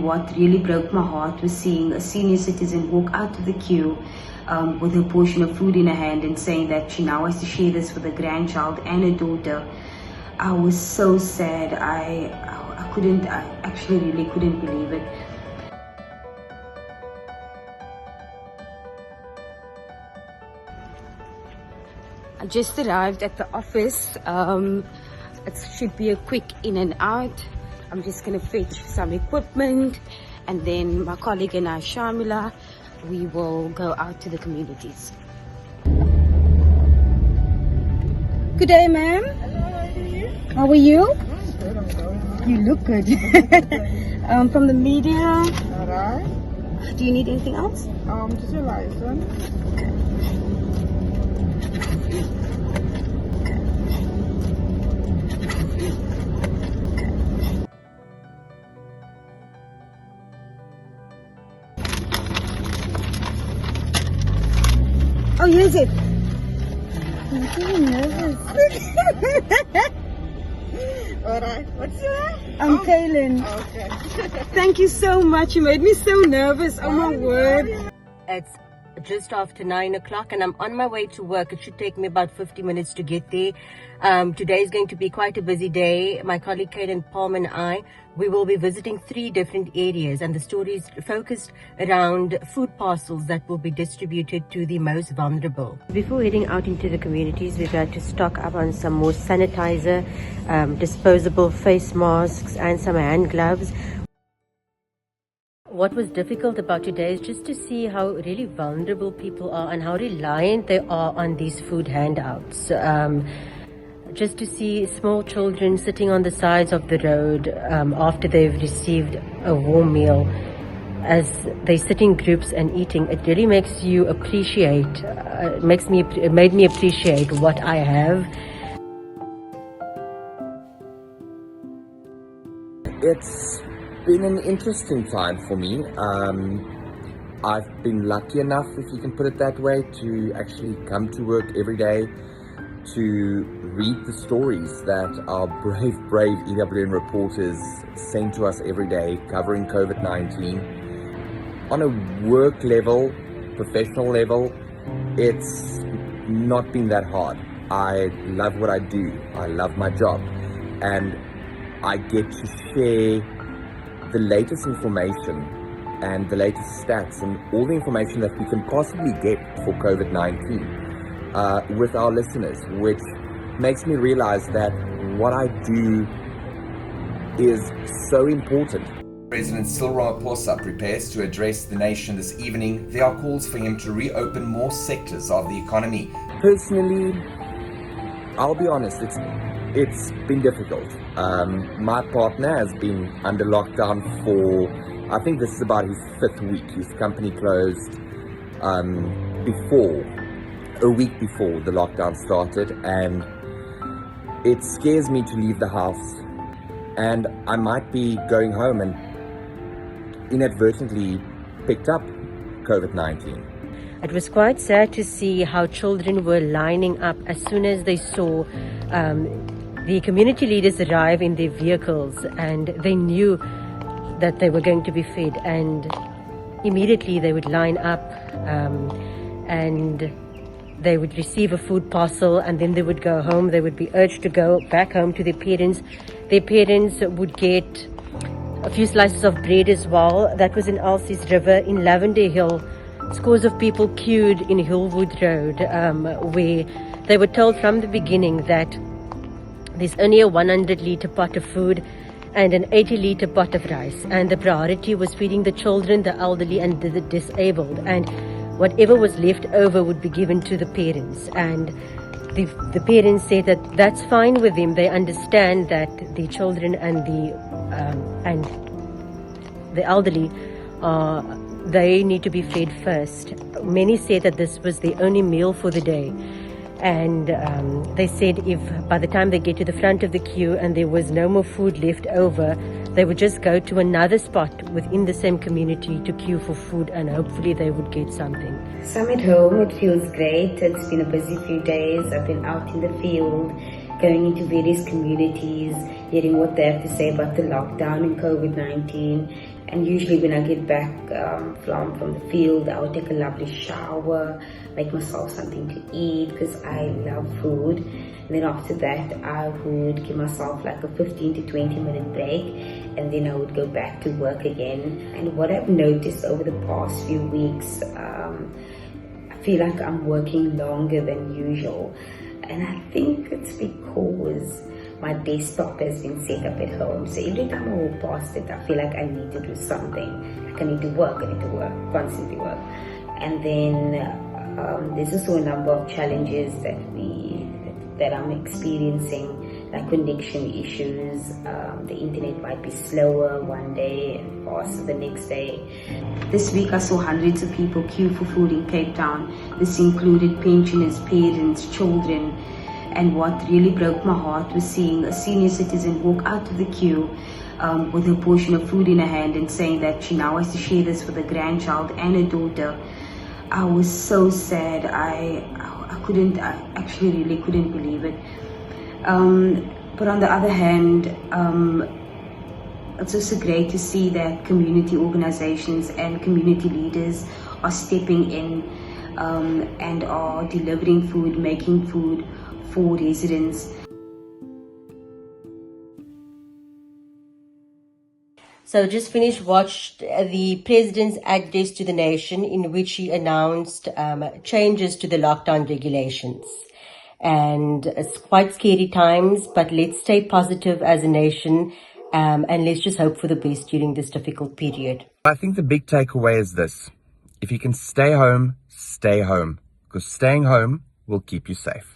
What really broke my heart was seeing a senior citizen walk out of the queue with a portion of food in her hand and saying that she now has to share this with a grandchild and a daughter. I was so sad. I actually really couldn't believe it. I just arrived at the office. It should be a quick in and out. I'm just gonna fetch some equipment, and then my colleague and I, Shamila, we will go out to the communities. Good day, ma'am. Hello, How are you? good, I'm going. You look good. From the media. Alright. Do you need anything else? Just your license. Oh, use it. I'm feeling nervous. Alright, what's your name? I'm Kaylin. Okay. Thank you so much. You made me so nervous. Oh my word. It's just after 9 o'clock and I'm on my way to work. It should take me about 50 minutes to get there. Today is going to be quite a busy day. My colleague Kaylin, Palm and I, we will be visiting 3 different areas, and the story is focused around food parcels that will be distributed to the most vulnerable. Before heading out into the communities, we've had to stock up on some more sanitizer, disposable face masks and some hand gloves. What was difficult about today is just to see how really vulnerable people are and how reliant they are on these food handouts. Just to see small children sitting on the sides of the road after they've received a warm meal, as they sit in groups and eating, it really makes you appreciate, it made me appreciate what I have. It's been an interesting time for me. I've been lucky enough, if you can put it that way, to actually come to work every day, to read the stories that our brave EWN reporters send to us every day covering COVID-19. On a work level, professional level, it's not been that hard. I love what I do. I love my job. And I get to share the latest information and the latest stats and all the information that we can possibly get for COVID-19 with our listeners, which makes me realize that what I do is so important. President Cyril Ramaphosa prepares to address the nation this evening. There are calls for him to reopen more sectors of the economy. Personally, I'll be honest, it's been difficult. My partner has been under lockdown for, I think this is about his 5th week. His company closed a week before the lockdown started, and it scares me to leave the house, and I might be going home and inadvertently picked up COVID-19. It was quite sad to see how children were lining up as soon as they saw the community leaders arrive in their vehicles, and they knew that they were going to be fed, and immediately they would line up and they would receive a food parcel, and then they would go home. They would be urged to go back home to their parents. Their parents would get a few slices of bread as well. That was in Elsie's River. In Lavender Hill, scores of people queued in Hillwood Road, where they were told from the beginning that there's only a 100-litre pot of food and an 80-litre pot of rice, and the priority was feeding the children, the elderly and the disabled, and whatever was left over would be given to the parents. And the parents said that that's fine with them. They understand that the children and the elderly they need to be fed first. Many said that this was the only meal for the day, and they said if by the time they get to the front of the queue and there was no more food left over, they would just go to another spot within the same community to queue for food, and hopefully they would get something. So I'm at home. It feels great. It's been a busy few days. I've been out in the field, going into various communities, hearing what they have to say about the lockdown and COVID-19. And usually when I get back from the field, I would take a lovely shower, make myself something to eat because I love food. And then after that, I would give myself like a 15 to 20 minute break, and then I would go back to work again. And what I've noticed over the past few weeks, I feel like I'm working longer than usual. And I think it's because my desktop has been set up at home. So every time I walk past it, I feel like I need to do something. Like I need to work, constantly work. And then there's also a number of challenges that I'm experiencing, like connection issues. The internet might be slower one day and faster the next day. This week I saw hundreds of people queue for food in Cape Town. This included pensioners, parents, children. And what really broke my heart was seeing a senior citizen walk out of the queue with a portion of food in her hand and saying that she now has to share this with a grandchild and a daughter. I was so sad. I actually really couldn't believe it. But on the other hand, it's also great to see that community organizations and community leaders are stepping in and are delivering food, making food for residents. So just watched the president's address to the nation, in which he announced changes to the lockdown regulations. And it's quite scary times, but let's stay positive as a nation, and let's just hope for the best during this difficult period. I think the big takeaway is this: if you can stay home, because staying home will keep you safe.